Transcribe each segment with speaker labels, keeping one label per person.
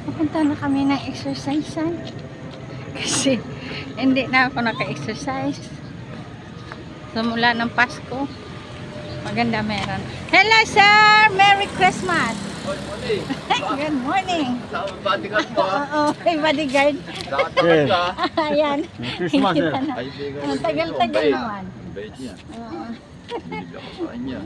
Speaker 1: Pupunta na kami ng exercisean. Kasi hindi na ako naka-exercise. Simula ng Pasko. Maganda meron. Hello sir! Merry Christmas!
Speaker 2: Good morning.
Speaker 1: Good morning!
Speaker 2: Sa bodyguard mo ha?
Speaker 1: Oo, may bodyguard.
Speaker 2: Lakad-lakad ka.
Speaker 1: Ayan.
Speaker 3: Christmas, eh.
Speaker 1: Kita na.
Speaker 2: Kaibigan
Speaker 1: Ang
Speaker 2: ko
Speaker 1: tagal-tagal
Speaker 2: dito,
Speaker 1: naman.
Speaker 2: ang bait niya.
Speaker 1: Oo.
Speaker 2: Bibig ako sa kanya.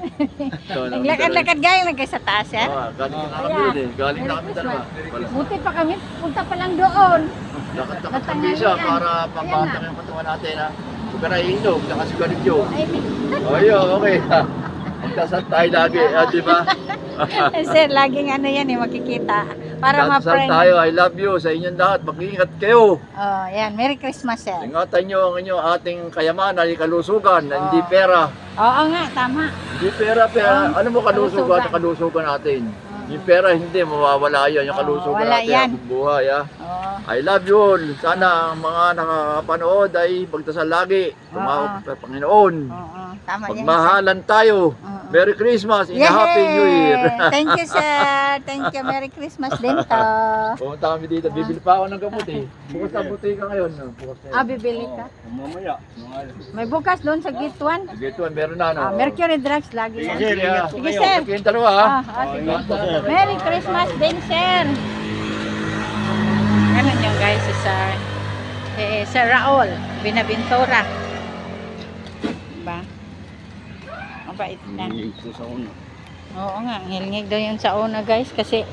Speaker 1: Naglakad-lakad gaya nagkay sa taas yan.
Speaker 2: Galing na kami
Speaker 1: Ayan.
Speaker 2: yun eh. Galing na kami
Speaker 1: Merry
Speaker 2: dalawa.
Speaker 1: Christmas. Buti pa kami, punta pa lang doon.
Speaker 2: Lakad-lakad kami siya para pampatang yung katawan natin ha. Huwag ka na iinom, saka sigarilyo.
Speaker 1: Ay,
Speaker 2: O yun, okay. Magdasal tayo lagi, di ba?
Speaker 1: sir, laging ano yan eh, makikita. Para
Speaker 2: Magdasal
Speaker 1: ma-friend.
Speaker 2: tayo, I love you sa inyong lahat. Mag-iingat kayo.
Speaker 1: Oh, yan. Merry Christmas, sir.
Speaker 2: Ingatan nyo ang inyong ating kayamanan, kalusugan, hindi pera.
Speaker 1: Oo nga, tama.
Speaker 2: Hindi pera. Ano mo kalusugan?
Speaker 1: Kalusugan.
Speaker 2: Kalusugan natin. Yung pera hindi, mawawala yan. Yung kalusugan
Speaker 1: wala
Speaker 2: natin,
Speaker 1: yan.
Speaker 2: ang buhay. Ha?
Speaker 1: Oo.
Speaker 2: I love you all. Sana ang mga nakakapanood ay magdasal lagi. Tumawag sa Panginoon.
Speaker 1: Oo. Tama yan.
Speaker 2: Pagmahalan tayo. Merry Christmas and a Happy New Year.
Speaker 1: Thank you, sir. Thank you. Merry Christmas din to.
Speaker 2: Pumunta kami dito. Bibili pa ako ng gamot eh. Bukas ang butika ngayon. Bukas na yun.
Speaker 1: Bibili ka?
Speaker 3: Mamaya.
Speaker 1: May bukas doon sa gate 1.
Speaker 2: Gate 1, meron na. No?
Speaker 1: Mercury Drugs, lagi yan.
Speaker 3: Sir, ingat po
Speaker 1: Sige,
Speaker 3: kayo.
Speaker 1: sir.
Speaker 2: Sige, yung dalawa ha.
Speaker 1: Sige.
Speaker 3: Ingat po, sir.
Speaker 1: Merry Christmas din, sir. Ganun yung guys, si Sir. Sir Raul, Binaventura. Diba? Mabait na.
Speaker 3: Hingig po sa una.
Speaker 1: Oo nga, ngilngig daw yun sa una guys. Kasi,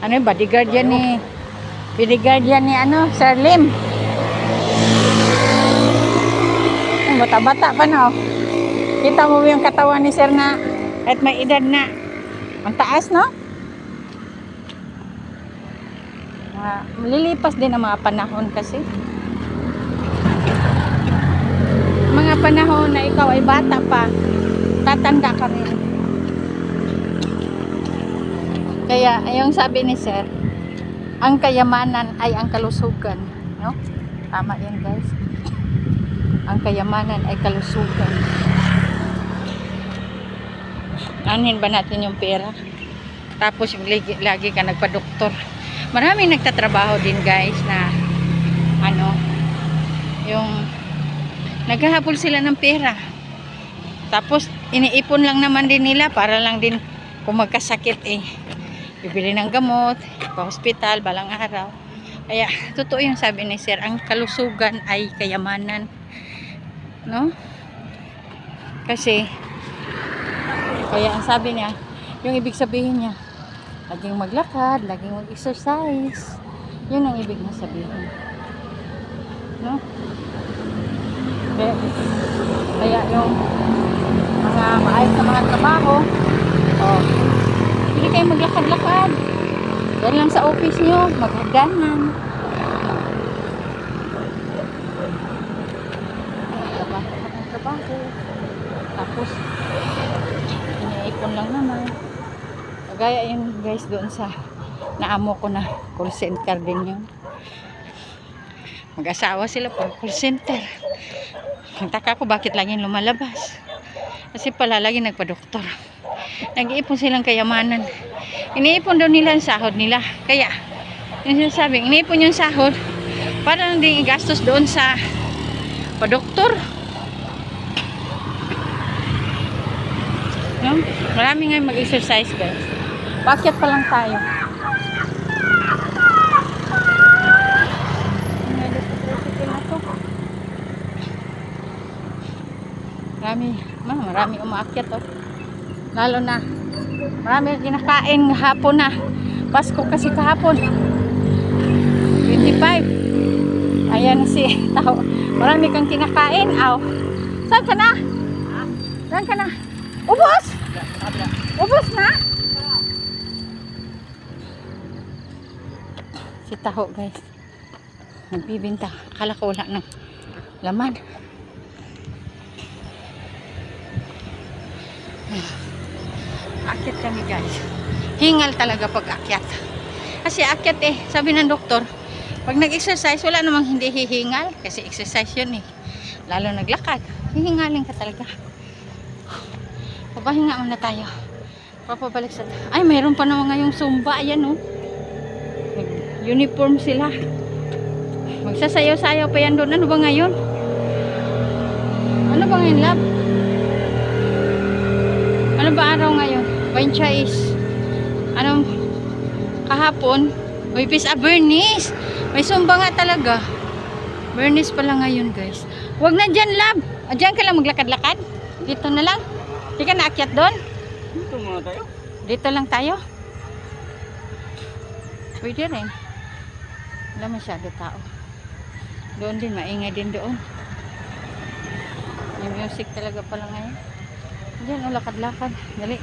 Speaker 1: ano yung bodyguard yan ni... Bodyguard yan ni ano, Sir Lim. Ang bata-bata pa no. Kita mo yung katawan ni Sir na at may edad na. Ang taas no? Lilipas din ang mga panahon kasi. Mga panahon na ikaw ay bata pa, tatanda ka rin. Kaya, yung sabi ni Sir, ang kayamanan ay ang kalusugan. No? Tama yan guys. Ang kayamanan ay kalusugan. Anin ba natin yung pera? Tapos yung lagi ka nagpa-doktor. Maraming nagtatrabaho din guys na ano, yung naghahabol sila ng pera. Tapos iniipon lang naman din nila para lang din kung magkasakit eh. Bibili ng gamot, pa-hospital, balang araw. Kaya totoo yung sabi ni Sir, ang kalusugan ay kayamanan. No? Kasi kaya ang sabi niya, yung ibig sabihin niya, laging maglakad, laging mag-exercise. Yun ang ibig na sabihin. No? Kaya yung mga maayos na mga trabaho, hindi kayo maglakad-lakad. Yan lang sa office nyo, maghagdanan. Trabaho. Tapos, iniipon lang naman. Kagaya yun guys doon sa naamo ko na call center din yun. Mag-asawa sila po, call center. Nagtaka ko bakit laging lumalabas. Kasi pala lagi nagpa-doktor. Nag-iipon silang kayamanan. Iniipon daw nila ang sahod nila. Kaya, yung sinasabi, iniipon yung sahod para lang din igastos doon sa pa-doktor. No? Marami nga mag-exercise guys. Bakit pa lang tayo? Marami umaakyat oh. Lalo na marami kinakain hapon na. Pasko kasi kahapon 25. Ayan si tao. Marami kang kinakain. Aw. Saan ka na? Saan ka na? Ubos? Ubos na? Si taho guys. Nagbibinta. Akala ko wala ng laman. Akyat kami guys. Hingal talaga pag akyat. Kasi akyat eh. Sabi ng doktor, pag nag-exercise, wala namang hindi hihingal. Kasi exercise yun eh. Lalo naglakad. Hihingalin ka talaga. Papahinga muna tayo. Papabalik sa... Ay, mayroon pa naman ngayong Zumba. Ayan oh. Uniform sila. Magsasayaw-sayaw pa yan doon. Ano ba ngayon? Ano ba ngayon, love? Ano ba araw ngayon? Wencha is anong kahapon? May Bernice. May sumba nga talaga. Bernice pala ngayon, guys. Huwag na dyan, love. Diyan ka lang maglakad-lakad. Dito na lang. Di ka naakyat doon?
Speaker 2: Dito muna tayo.
Speaker 1: Dito lang tayo. Pwede rin. Wala masyado tao. Doon din, maingay din doon. May music talaga pala ngayon. Diyan, o lakad-lakad. Dali.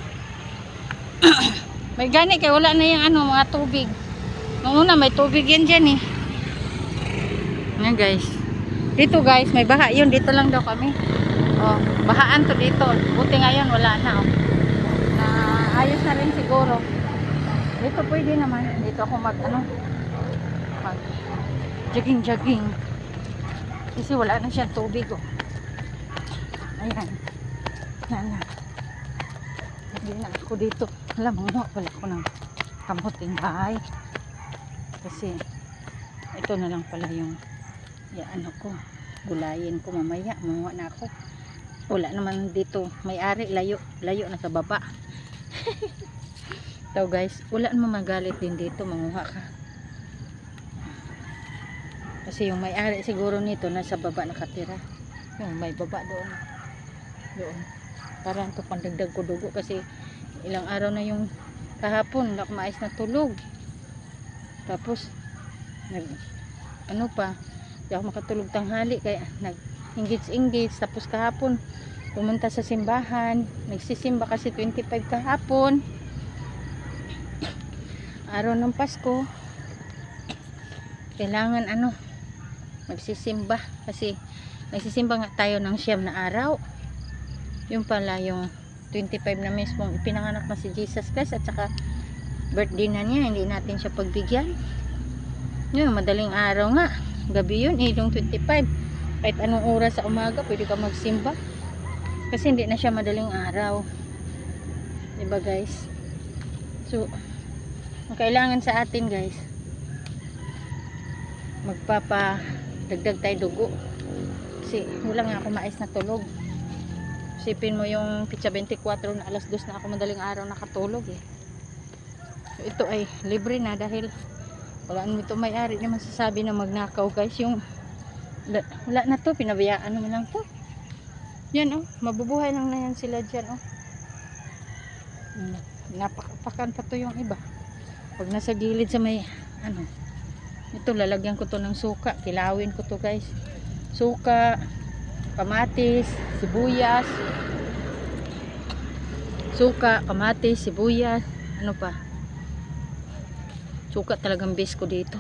Speaker 1: May gani kaya wala na yung ano, mga tubig. Nung una, may tubig yan dyan eh. Yan guys. Dito guys, may baha yun. Dito lang daw kami. Oh, bahaan to dito. Buti ngayon, wala na oh. Na ayos na rin siguro. Dito pwede naman. Dito ako mag jogging. Kasi wala na siyang tubig oh. Ayan. Yan na. Hindi na ako dito. Alam mo, wala ko ng kamuting bahay. Kasi ito na lang pala yung ano ko. Gulayin ko mamaya. Mamuha na ako. Wala naman dito. May-ari. Layo na sa baba. So guys, wala naman magalit din dito. Manguha ka. Kasi yung may-ari siguro nito nasa baba nakatira. Yung may baba doon. Parang ito pandagdag ko dugo kasi ilang araw na yung kahapon wala akong maayos na tulog. Tapos ano pa, hindi ako makatulog tanghali kaya nag-engage. Tapos kahapon pumunta sa simbahan, nagsisimba kasi 25 kahapon, araw ng Pasko. Kailangan magsisimba kasi nagsisimba nga tayo ng 9 na araw. Yung pala yung 25 na mismong ipinanganak na si Jesus Christ at saka birthday na niya, hindi natin siya pagbigyan. Yun, madaling araw nga, gabi yun, yung 25. Kahit anong oras sa umaga pwede ka magsimba kasi hindi na siya madaling araw, diba guys? So ang kailangan sa atin guys, magpapadagdag tayo dugo kasi wala nga ako maayos na tulog. Sipin mo yung pitsa 24 na alas 2 na ako madaling araw nakatulog eh. So, ito ay libre na dahil wala naman ito may-ari na masasabi na magnakaw guys. Yung wala na to, pinabayaan naman lang to. Yan oh, mabubuhay lang na yan sila dyan oh. Napakapakan pa to yung iba. Pag nasa gilid sa may ito lalagyan ko to ng suka, kilawin ko to guys. Suka, kamatis, sibuyas, ano pa, suka talagang base ko dito.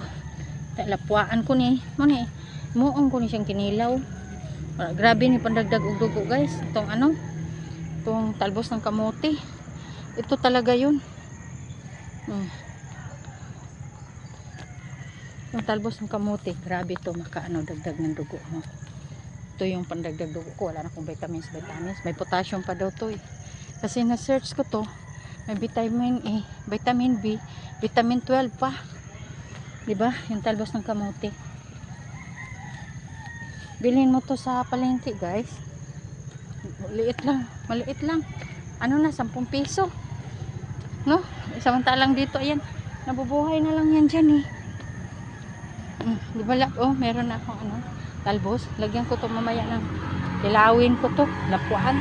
Speaker 1: Lapuan ko ni muong ko ni siyang kinilaw. Grabe ni pandagdag og dugo guys. Itong talbos ng kamote, ito talaga yun. Yung talbos ng kamote, grabe to, dagdag ng dugo mo. Ito yung pandagdag dugo ko. Wala na akong vitamins. May potassium pa daw to eh. Kasi na-search ko to. May vitamin A, vitamin B, vitamin 12 pa. Diba? Yung talbos ng kamote. Bilhin mo to sa palengke guys. Maliit lang. 10 piso. No? Samantalang dito, ayan. Nabubuhay na lang yan dyan eh. Diba meron na akong talbos. Lagyan ko to mamaya ng ilawin ko to, lapuan.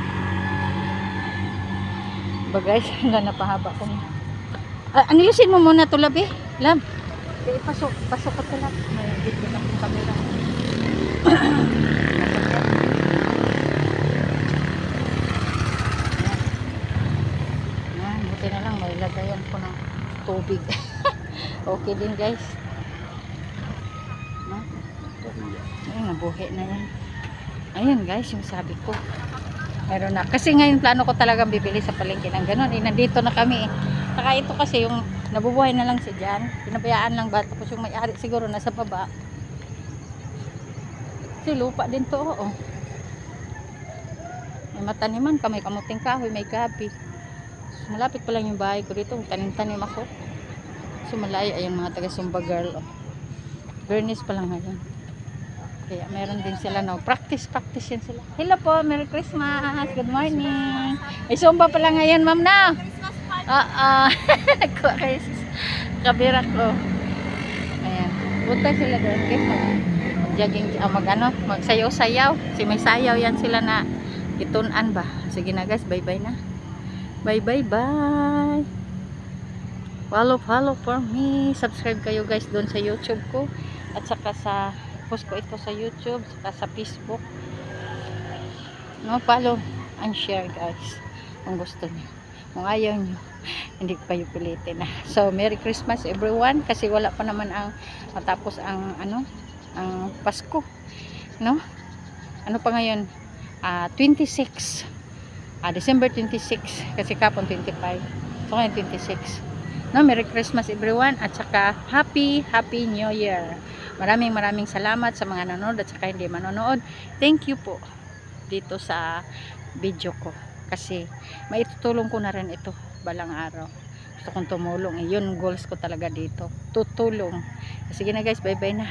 Speaker 1: Ba guys, napahaba ko na. Ayusin mo muna to labi. Lab. Pasok ko to lab. May dito na yung camera. Buti na lang may lagayan ko ng tubig. Okay din guys. Ayun, nabuhi na yan. Ayun guys, yung sabi ko. Meron na. Kasi ngayon plano ko talagang bibili sa palengke ng ganun. Nandito na kami. Saka ito kasi yung nabubuhay na lang siya dyan. Pinabayaan lang ba? Tapos yung may-ari siguro nasa baba. Kasi lupa din to. Oh. May mataniman ka. May kamuting kahoy. May gabi. So, malapit pa lang yung bahay ko dito. Tanim-tanim ako. So Sumalay ay yung mga taga Sumba Girl. Oh. Bernice pa lang ngayon. Kaya meron din sila no. Practice yan sila. Hello po, Merry Christmas. Good morning. Ay Sumba pa lang ngayon, ma'am na. Nagkuha kayo sa kabira ko. Ayan. Punta sila doon. Okay, mag-jogging, magsayaw-sayaw. Si may sayaw yan sila na itunan ba. Sige na guys, bye-bye na. Bye. Follow for me. Subscribe kayo guys doon sa YouTube ko. At saka sa post ko ito sa YouTube. Saka sa Facebook. No, follow and share guys. Kung gusto niyo. Kung ayaw niyo, hindi ko kayo pilitin na. So, Merry Christmas everyone. Kasi wala pa naman ang matapos ang ang Pasko. No? Ano pa ngayon? 26. December 26. Kasi kapon 25. So, ngayon 26. No, Merry Christmas everyone. At saka Happy New Year. Maraming salamat sa mga nanonood at saka hindi manonood. Thank you po dito sa video ko. Kasi maitutulong ko na rin ito balang araw. Gusto kong tumulong. Yun goals ko talaga dito. Tutulong. Sige na guys, bye-bye na.